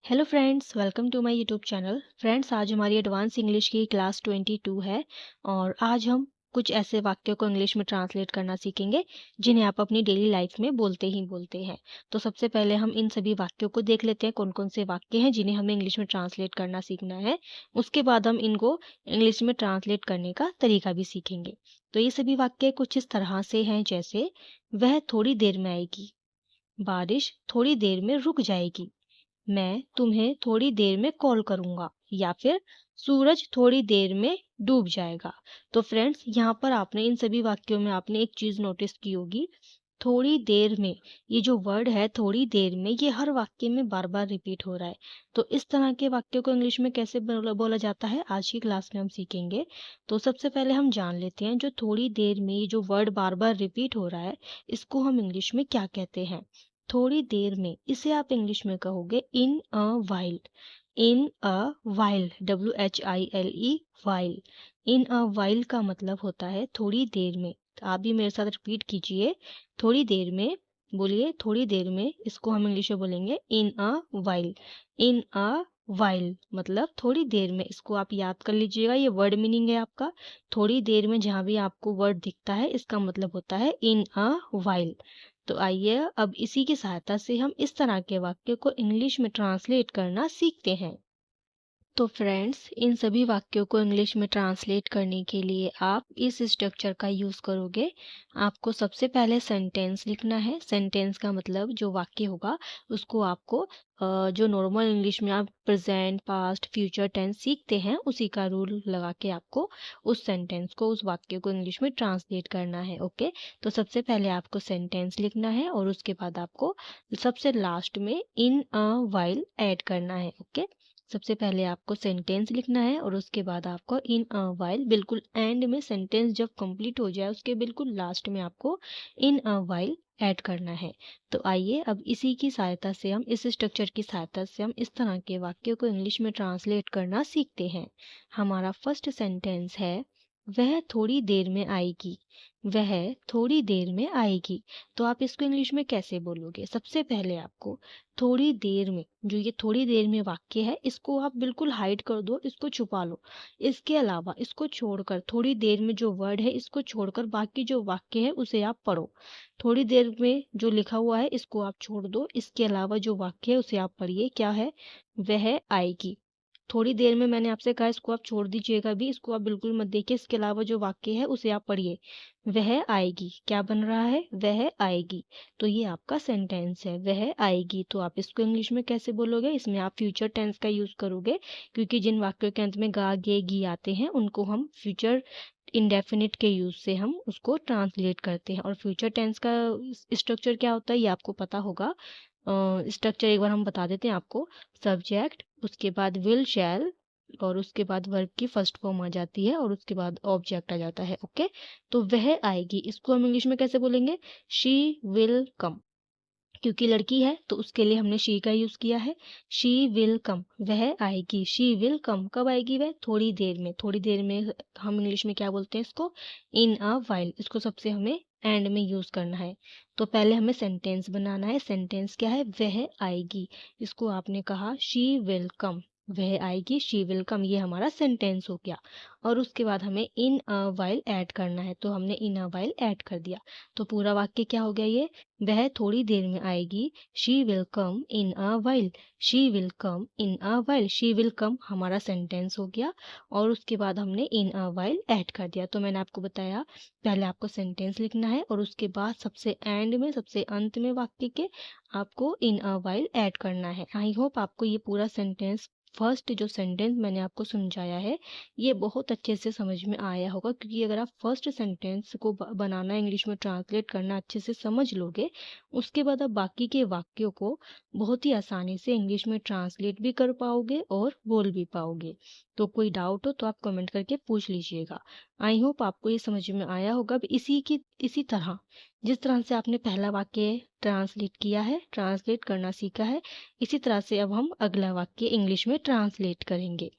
Hello friends, welcome to my YouTube channel. Friends, आज हमारी advance English की class 22 है और आज हम कुछ ऐसे वाक्यों को इंग्लिश में ट्रांसलेट करना सीखेंगे जिन्हें आप अपनी डेली लाइफ में बोलते ही बोलते हैं। तो सबसे पहले हम इन सभी वाक्यों को देख लेते हैं, कौन कौन से वाक्य हैं जिन्हें हमें इंग्लिश में ट्रांसलेट करना सीखना है। उसके बाद हम इनको इंग्लिश में ट्रांसलेट करने का तरीका भी सीखेंगे। तो ये सभी वाक्य कुछ इस तरह से हैं, जैसे वह थोड़ी देर में आएगी, बारिश थोड़ी देर में रुक जाएगी, मैं तुम्हें थोड़ी देर में कॉल करूंगा, या फिर सूरज थोड़ी देर में डूब जाएगा। तो फ्रेंड्स, यहाँ पर आपने इन सभी वाक्यों में आपने एक चीज नोटिस की होगी, थोड़ी देर में, ये जो वर्ड है थोड़ी देर में, ये हर वाक्य में बार बार रिपीट हो रहा है। तो इस तरह के वाक्यों को इंग्लिश में कैसे बोला बोला जाता है, आज की क्लास में हम सीखेंगे। तो सबसे पहले हम जान लेते हैं, जो थोड़ी देर में ये जो वर्ड बार बार रिपीट हो रहा है, इसको हम इंग्लिश में क्या कहते हैं। थोड़ी देर में, इसे आप इंग्लिश में कहोगे in a while. In a while, WHILE, while. In a while का मतलब होता है थोड़ी देर में। तो आप भी मेरे साथ रिपीट कीजिए, थोड़ी देर में। बोलिए थोड़ी देर में, इसको हम इंग्लिश में बोलेंगे इन a while. In a while मतलब थोड़ी देर में। इसको आप याद कर लीजिएगा, ये वर्ड मीनिंग है आपका। थोड़ी देर में जहाँ भी आपको वर्ड दिखता है, इसका मतलब होता है इन अ वाइल। तो आइए अब इसी की सहायता से हम इस तरह के वाक्य को इंग्लिश में ट्रांसलेट करना सीखते हैं। तो फ्रेंड्स, इन सभी वाक्यों को इंग्लिश में ट्रांसलेट करने के लिए आप इस स्ट्रक्चर का यूज़ करोगे। आपको सबसे पहले सेंटेंस लिखना है। सेंटेंस का मतलब जो वाक्य होगा उसको आपको जो नॉर्मल इंग्लिश में आप प्रेजेंट, पास्ट, फ्यूचर टेंस सीखते हैं, उसी का रूल लगा के आपको उस सेंटेंस को, उस वाक्य को इंग्लिश में ट्रांसलेट करना है। ओके, तो सबसे पहले आपको सेंटेंस लिखना है और उसके बाद आपको सबसे लास्ट में इन अ वाइल ऐड करना है। ओके, सबसे पहले आपको सेंटेंस लिखना है और उसके बाद आपको इन अ वाइल, बिल्कुल एंड में सेंटेंस जब कंप्लीट हो जाए उसके बिल्कुल लास्ट में आपको इन अ वाइल ऐड करना है। तो आइए अब इसी की सहायता से, हम इस स्ट्रक्चर की सहायता से हम इस तरह के वाक्यों को इंग्लिश में ट्रांसलेट करना सीखते हैं। हमारा फर्स्ट सेंटेंस है, वह थोड़ी देर में आएगी। वह थोड़ी देर में आएगी। तो आप इसको इंग्लिश में कैसे बोलोगे? सबसे पहले आपको थोड़ी देर में, जो ये थोड़ी देर में वाक्य है, इसको आप बिल्कुल हाइड कर दो, इसको छुपा लो। इसके अलावा इसको छोड़कर, थोड़ी देर में जो वर्ड है इसको छोड़कर बाकी जो वाक्य है उसे आप पढ़ो। थोड़ी देर में जो लिखा हुआ है इसको आप छोड़ दो, इसके अलावा जो वाक्य है उसे आप पढ़िए। क्या है? वह आएगी। थोड़ी देर में मैंने आपसे कहा, इसको आप छोड़ दीजिएगा भी, इसको आप बिल्कुल मत देखिए। इसके अलावा जो वाक्य है उसे आप पढ़िए। वह आएगी, क्या बन रहा है? वह आएगी। तो ये आपका सेंटेंस है, वह आएगी। तो आप इसको इंग्लिश में कैसे बोलोगे? इसमें आप फ्यूचर टेंस का यूज करोगे, क्योंकि जिन वाक्यों के अंत में गा, गे, गी आते हैं उनको हम फ्यूचर इंडेफिनिट के यूज से हम उसको ट्रांसलेट करते हैं। और फ्यूचर टेंस का स्ट्रक्चर क्या होता है ये आपको पता होगा। स्ट्रक्चर एक बार हम बता देते हैं आपको। सब्जेक्ट, उसके बाद विल, शैल, और उसके बाद वर्ब की फर्स्ट फॉर्म आ जाती है और उसके बाद ऑब्जेक्ट आ जाता है। ओके, तो वह आएगी, इसको हम इंग्लिश में कैसे बोलेंगे? She will come. क्योंकि लड़की है तो उसके लिए हमने शी का यूज किया है। शी विल कम, वह आएगी। शी विल कम, कब आएगी वह? थोड़ी देर में। थोड़ी देर में हम इंग्लिश में क्या बोलते हैं इसको? इन अ वाइल। इसको सबसे हमें एंड में यूज करना है। तो पहले हमें सेंटेंस बनाना है। सेंटेंस क्या है? वह आएगी। इसको आपने कहा शी विल कम, वह आएगी, शी विल कम, ये हमारा सेंटेंस हो गया। और उसके बाद हमें इन अ वाइल ऐड करना है, तो हमने इन अ वाइल ऐड कर दिया। तो पूरा वाक्य क्या हो गया ये? वह थोड़ी देर में आएगी, she will come in a while. She will come in a while, she will come हमारा सेंटेंस हो गया। और उसके बाद हमने इन अ वाइल ऐड कर दिया। तो मैंने आपको बताया, पहले आपको सेंटेंस लिखना है और उसके बाद सबसे एंड में, सबसे अंत में वाक्य के आपको इन अ वाइल ऐड करना है। आई होप आपको ये पूरा सेंटेंस, फर्स्ट जो सेंटेंस मैंने आपको समझाया है, ये बहुत अच्छे से समझ में आया होगा। क्योंकि अगर आप फर्स्ट सेंटेंस को बनाना, इंग्लिश में ट्रांसलेट करना अच्छे से समझ लोगे, उसके बाद आप बाकी के वाक्यों को बहुत ही आसानी से इंग्लिश में ट्रांसलेट भी कर पाओगे और बोल भी पाओगे। तो कोई डाउट हो तो आप कमेंट करके पूछ लीजिएगा। आई होप आपको ये समझ में आया होगा। अब इसी तरह, जिस तरह से आपने पहला वाक्य ट्रांसलेट किया है, ट्रांसलेट करना सीखा है, इसी तरह से अब हम अगला वाक्य इंग्लिश में ट्रांसलेट करेंगे।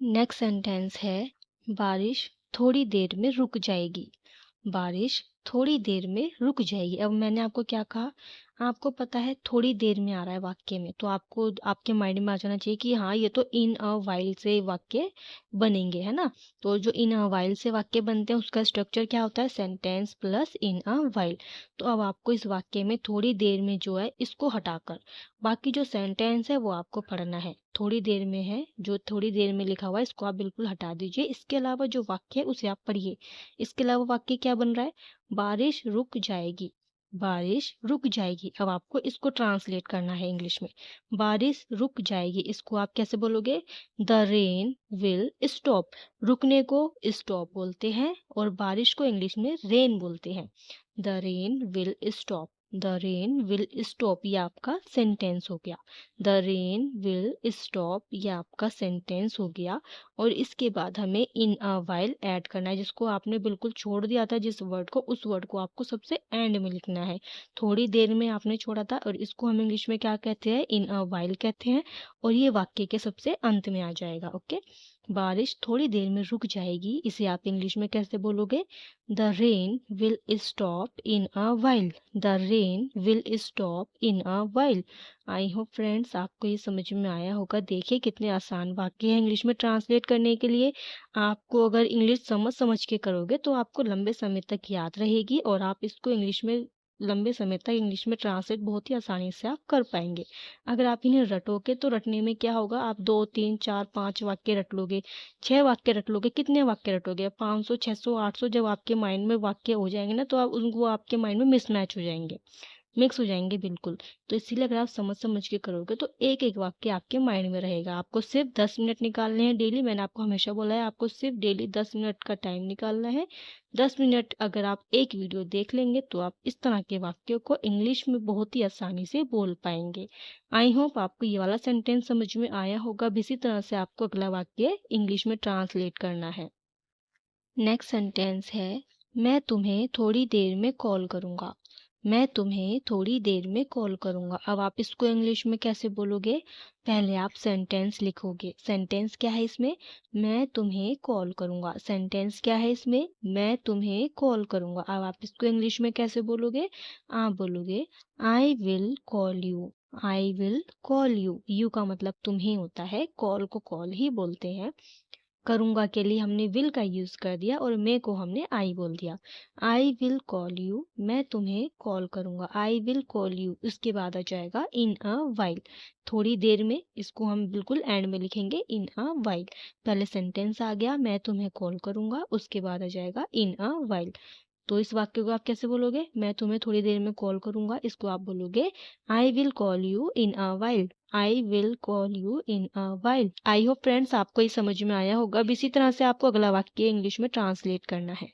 नेक्स्ट सेंटेंस है, बारिश थोड़ी देर में रुक जाएगी। बारिश थोड़ी देर में रुक जाएगी। अब मैंने आपको क्या कहा? आपको पता है थोड़ी देर में आ रहा है वाक्य में, तो आपको आपके माइंड में आ जाना चाहिए कि हाँ ये तो इन अ वाइल से वाक्य बनेंगे, है ना। तो जो इन अ वाइल से वाक्य बनते हैं उसका स्ट्रक्चर क्या होता है, sentence plus in a while. तो अब आपको इस वाक्य में थोड़ी देर में जो है इसको हटाकर बाकी जो सेंटेंस है वो आपको पढ़ना है। थोड़ी देर में है, जो थोड़ी देर में लिखा हुआ है इसको आप बिल्कुल हटा दीजिए। इसके अलावा जो वाक्य है उसे आप पढ़िए। इसके अलावा वाक्य क्या बन रहा है, बारिश रुक जाएगी, बारिश रुक जाएगी। अब आपको इसको ट्रांसलेट करना है इंग्लिश में। बारिश रुक जाएगी इसको आप कैसे बोलोगे, द रेन विल स्टॉप। रुकने को स्टॉप बोलते हैं और बारिश को इंग्लिश में रेन बोलते हैं। The rain will stop, the rain will stop, ये आपका सेंटेंस हो गया। द रेन विल स्टॉप, ये आपका सेंटेंस हो गया। और इसके बाद हमें इन अ वाइल ऐड करना है, जिसको आपने बिल्कुल छोड़ दिया था जिस वर्ड को, उस वर्ड को आपको सबसे एंड में लिखना है। थोड़ी देर में आपने छोड़ा था और इसको हम इंग्लिश में क्या कहते हैं, इन अ वाइल कहते हैं। और ये वाक्य के सबसे अंत में आ जाएगा। ओके, बारिश थोड़ी देर में रुक जाएगी, इसे आप इंग्लिश में कैसे बोलोगे, the rain will stop in a while, the rain will stop in a while. I hope friends आपको ये समझ में आया होगा। देखिए कितने आसान वाक्य हैं इंग्लिश में ट्रांसलेट करने के लिए। आपको अगर इंग्लिश समझ समझ के करोगे तो आपको लंबे समय तक याद रहेगी और आप इसको इंग्लिश में लंबे समय तक इंग्लिश में ट्रांसलेट बहुत ही आसानी से आप कर पाएंगे। अगर आप इन्हें रटोगे तो रटने में क्या होगा, आप 2 3 4 5 वाक्य रट लोगे, 6 वाक्य रट लोगे। कितने वाक्य रटोगे, 500 600 800, जब आपके माइंड में वाक्य हो जाएंगे ना तो आप उनको आपके माइंड में मिसमैच हो जाएंगे, मिक्स हो जाएंगे बिल्कुल। तो इसीलिए अगर आप समझ समझ के करोगे तो एक एक वाक्य आपके माइंड में रहेगा। आपको सिर्फ 10 मिनट निकालने हैं डेली। मैंने आपको हमेशा बोला है आपको सिर्फ डेली 10 मिनट का टाइम निकालना है। 10 मिनट अगर आप एक वीडियो देख लेंगे तो आप इस तरह के वाक्यों को इंग्लिश में बहुत ही आसानी से बोल पाएंगे। आई होप आपको ये वाला सेंटेंस समझ में आया होगा। अब इसी तरह से आपको अगला वाक्य इंग्लिश में ट्रांसलेट करना है। नेक्स्ट सेंटेंस है, मैं तुम्हें थोड़ी देर में कॉल करूँगा, मैं तुम्हें थोड़ी देर में कॉल करूँगा। अब आप इसको इंग्लिश में कैसे बोलोगे, पहले आप सेंटेंस लिखोगे। सेंटेंस क्या है इसमें, मैं तुम्हें कॉल करूँगा। सेंटेंस क्या है इसमें, मैं तुम्हें कॉल करूँगा। अब आप इसको इंग्लिश में कैसे बोलोगे, आप बोलोगे I will call you, I will call you. You का मतलब तुम्हें होता है, कॉल को कॉल ही बोलते हैं। करूँगा के लिए हमने विल का यूज़ कर दिया और मैं को हमने आई बोल दिया। आई विल कॉल यू, मैं तुम्हें कॉल करूँगा। आई विल कॉल यू, उसके बाद आ जाएगा इन अ वाइल, थोड़ी देर में। इसको हम बिल्कुल एंड में लिखेंगे, इन अ वाइल। पहले सेंटेंस आ गया मैं तुम्हें कॉल करूँगा, उसके बाद आ जाएगा इन अ वाइल। तो इस वाक्य को आप कैसे बोलोगे, मैं तुम्हें थोड़ी देर में कॉल करूँगा, इसको आप बोलोगे I will call you in a while, I will call you in a while. I hope friends आपको ये समझ में आया होगा। अब इसी तरह से आपको अगला वाक्य इंग्लिश में ट्रांसलेट करना है।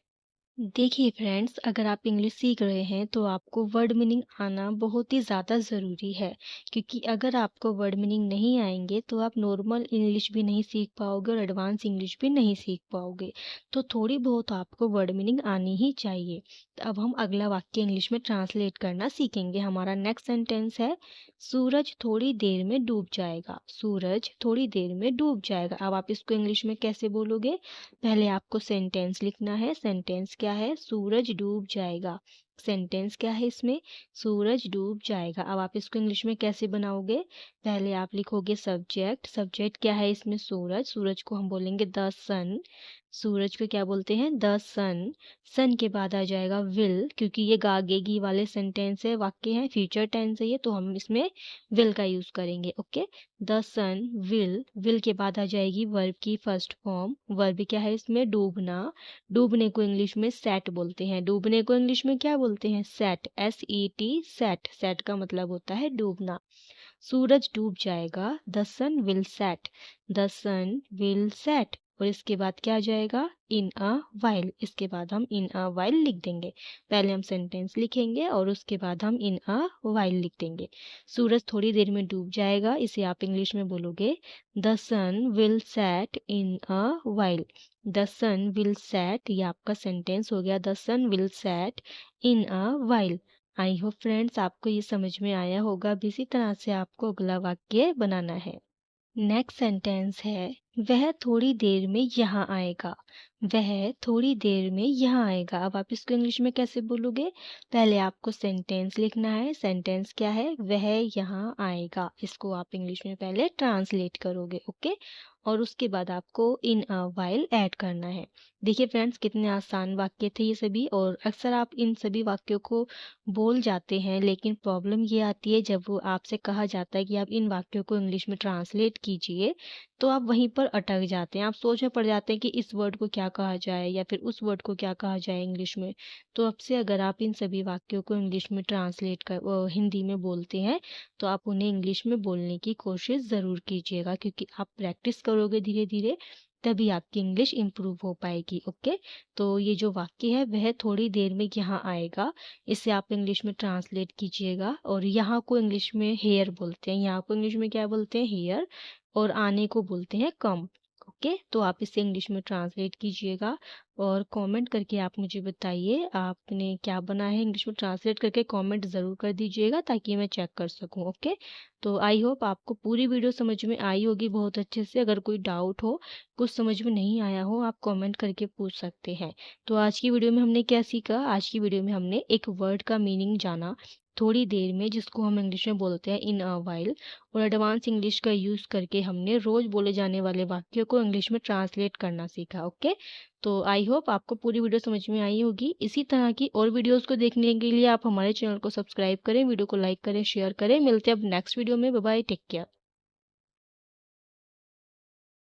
देखिए फ्रेंड्स, अगर आप इंग्लिश सीख रहे हैं तो आपको वर्ड मीनिंग आना बहुत ही ज़्यादा ज़रूरी है, क्योंकि अगर आपको वर्ड मीनिंग नहीं आएंगे तो आप नॉर्मल इंग्लिश भी नहीं सीख पाओगे और एडवांस इंग्लिश भी नहीं सीख पाओगे। तो थोड़ी बहुत आपको वर्ड मीनिंग आनी ही चाहिए। तो अब हम अगला वाक्य इंग्लिश में ट्रांसलेट करना सीखेंगे। हमारा नेक्स्ट सेंटेंस है, सूरज थोड़ी देर में डूब जाएगा, सूरज थोड़ी देर में डूब जाएगा। अब आप इसको इंग्लिश में कैसे बोलोगे, पहले आपको सेंटेंस लिखना है। सेंटेंस क्या है, सूरज डूब जाएगा। सेंटेंस क्या है इसमें, सूरज डूब जाएगा। अब आप इसको इंग्लिश में कैसे बनाओगे, पहले आप लिखोगे सब्जेक्ट। सब्जेक्ट क्या है इसमें, सूरज। सूरज को हम बोलेंगे द सन, सूरज को क्या बोलते हैं, द सन। सन के बाद आ जाएगा विल, क्योंकि ये गागेगी वाले सेंटेंस है, वाक्य है, फ्यूचर टेंस है ये, तो हम इसमें विल का यूज करेंगे। Okay, the sun will. Will के बाद आ जाएगी वर्ब की फर्स्ट फॉर्म। वर्ब क्या है इसमें, डूबना। डूबने को इंग्लिश में सेट बोलते हैं। डूबने को इंग्लिश में क्या बोलते हैं, सेट, SET, सेट। सेट का मतलब होता है डूबना। सूरज डूब जाएगा, the sun will set, the sun will set. और इसके बाद क्या आ जाएगा, इन अ वाइल। इसके बाद हम इन अ वाइल लिख देंगे। पहले हम सेंटेंस लिखेंगे और उसके बाद हम इन अ वाइल लिख देंगे। सूरज थोड़ी देर में डूब जाएगा, इसे आप इंग्लिश में बोलोगे the sun will set in a while, the sun will set. ये आपका सेंटेंस हो गया, the sun will set in a while. I hope friends आपको ये समझ में आया होगा। अब इसी तरह से आपको अगला वाक्य बनाना है। नेक्स्ट सेंटेंस है, वह थोड़ी देर में यहाँ आएगा। वह थोड़ी देर में यहाँ आएगा। अब आप इसको इंग्लिश में कैसे बोलोगे? पहले आपको सेंटेंस लिखना है। सेंटेंस क्या है? वह यहाँ आएगा। इसको आप इंग्लिश में पहले ट्रांसलेट करोगे, ओके? और उसके बाद आपको इन अ व्हाइल ऐड करना है। देखिए फ्रेंड्स, कितने आसान वाक्य थे ये सभी, और अक्सर आप इन सभी वाक्यों को बोल जाते हैं, लेकिन प्रॉब्लम ये आती है जब वो आपसे कहा जाता है कि आप इन वाक्यों को इंग्लिश में ट्रांसलेट कीजिए, तो आप वहीं पर अटक जाते हैं। आप सोच में पड़ जाते हैं कि इस वर्ड को क्या कहा जाए या फिर उस वर्ड को क्या कहा जाए इंग्लिश में। तो अब से अगर आप इन सभी वाक्यों को इंग्लिश में ट्रांसलेट हिंदी में बोलते हैं, तो आप उन्हें इंग्लिश में बोलने की कोशिश ज़रूर कीजिएगा, क्योंकि आप प्रैक्टिस करोगे धीरे-धीरे, तभी आपकी इंग्लिश इम्प्रूव हो पाएगी, ओके? तो ये जो वाक्य है वह थोड़ी देर में यहाँ आएगा, इसे आप इंग्लिश में ट्रांसलेट कीजिएगा। और यहाँ को इंग्लिश में हेयर बोलते हैं। यहाँ को इंग्लिश में क्या बोलते हैं? हेयर। और आने को बोलते हैं कम। ओके, तो आप इसे इंग्लिश में ट्रांसलेट कीजिएगा और कमेंट करके आप मुझे बताइए आपने क्या बना है। इंग्लिश में ट्रांसलेट करके कमेंट ज़रूर कर दीजिएगा ताकि मैं चेक कर सकूं, ओके? तो आई होप आपको पूरी वीडियो समझ में आई होगी बहुत अच्छे से। अगर कोई डाउट हो, कुछ समझ में नहीं आया हो, आप कमेंट करके पूछ सकते हैं। तो आज की वीडियो में हमने क्या सीखा? आज की वीडियो में हमने एक वर्ड का मीनिंग जाना थोड़ी देर में, जिसको हम इंग्लिश में बोलते हैं इन अ व्हाइल, और एडवांस इंग्लिश का यूज़ करके हमने रोज़ बोले जाने वाले वाक्यों को इंग्लिश में ट्रांसलेट करना सीखा, ओके? तो आई होप आपको पूरी वीडियो समझ में आई होगी। इसी तरह की और वीडियोस को देखने के लिए आप हमारे चैनल को सब्सक्राइब करें, वीडियो को लाइक करें, शेयर करें। मिलते हैं अब नेक्स्ट वीडियो में। Bye bye, take care.